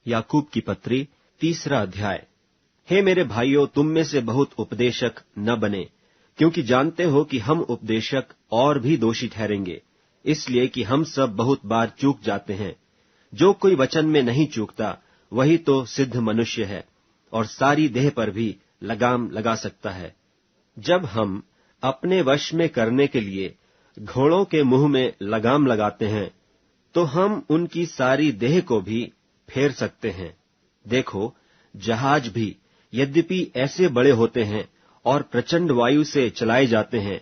याकूब की पत्री 3 अध्याय। हे मेरे भाइयों, तुम में से बहुत उपदेशक न बने, क्योंकि जानते हो कि हम उपदेशक और भी दोषी ठहरेंगे, इसलिए कि हम सब बहुत बार चूक जाते हैं। जो कोई वचन में नहीं चूकता वही तो सिद्ध मनुष्य है और सारी देह पर भी लगाम लगा सकता है। जब हम अपने वश में करने के लिए घोड़ों के मुंह में लगाम लगाते हैं, तो हम उनकी सारी देह को भी फेर सकते हैं। देखो, जहाज भी यद्यपि ऐसे बड़े होते हैं और प्रचंड वायु से चलाए जाते हैं,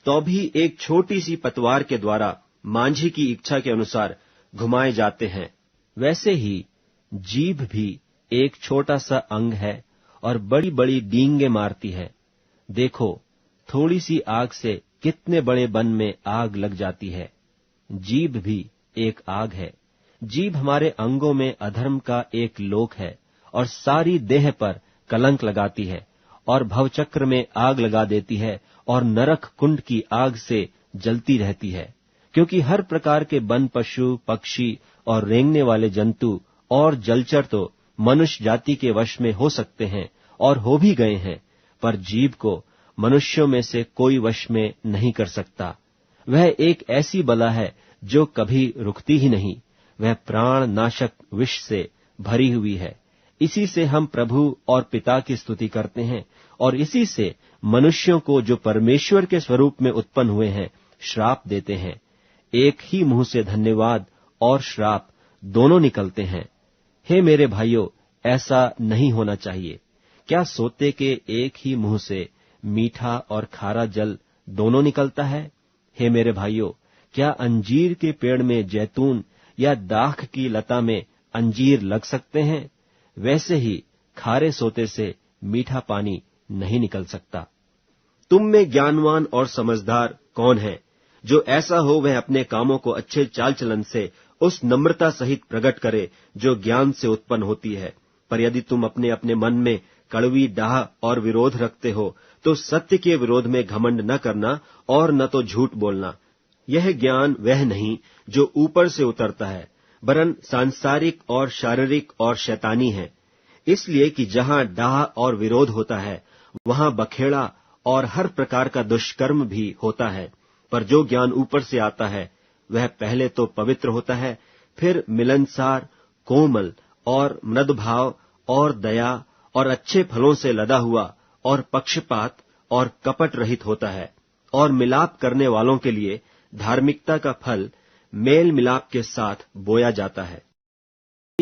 तो भी एक छोटी सी पतवार के द्वारा मांझी की इच्छा के अनुसार घुमाए जाते हैं। वैसे ही जीभ भी एक छोटा सा अंग है और बड़ी बड़ी डींगे मारती है। देखो, थोड़ी सी आग से कितने बड़े वन में आग लग जाती है। जीभ भी एक आग है। जीभ हमारे अंगों में अधर्म का एक लोक है और सारी देह पर कलंक लगाती है और भवचक्र में आग लगा देती है और नरक कुंड की आग से जलती रहती है। क्योंकि हर प्रकार के वन पशु, पक्षी और रेंगने वाले जंतु और जलचर तो मनुष्य जाति के वश में हो सकते हैं और हो भी गए हैं, पर जीभ को मनुष्यों में से कोई वश में नहीं कर सकता। वह एक ऐसी बला है जो कभी रुकती ही नहीं। वह प्राण नाशक विष से भरी हुई है। इसी से हम प्रभु और पिता की स्तुति करते हैं और इसी से मनुष्यों को जो परमेश्वर के स्वरूप में उत्पन्न हुए हैं श्राप देते हैं। एक ही मुंह से धन्यवाद और श्राप दोनों निकलते हैं। हे मेरे भाइयों, ऐसा नहीं होना चाहिए। क्या सोते के एक ही मुंह से मीठा और खारा जल दोनों निकलता है? हे मेरे भाइयों, क्या अंजीर के पेड़ में जैतून या दाख की लता में अंजीर लग सकते हैं? वैसे ही खारे सोते से मीठा पानी नहीं निकल सकता। तुम में ज्ञानवान और समझदार कौन है? जो ऐसा हो वह अपने कामों को अच्छे चाल चलन से उस नम्रता सहित प्रकट करे जो ज्ञान से उत्पन्न होती है। पर यदि तुम अपने अपने मन में कड़वी डाह और विरोध रखते हो, तो सत्य के विरोध में घमंड न करना और न तो झूठ बोलना। यह ज्ञान वह नहीं जो ऊपर से उतरता है, वरन सांसारिक और शारीरिक और शैतानी है। इसलिए कि जहां डाह और विरोध होता है, वहां बखेड़ा और हर प्रकार का दुष्कर्म भी होता है। पर जो ज्ञान ऊपर से आता है, वह पहले तो पवित्र होता है, फिर मिलनसार, कोमल और मृदुभाव और दया और अच्छे फलों से लदा हुआ और पक्षपात और कपट रहित होता है, और मिलाप करने वालों के लिए धार्मिकता का फल मेल मिलाप के साथ बोया जाता है।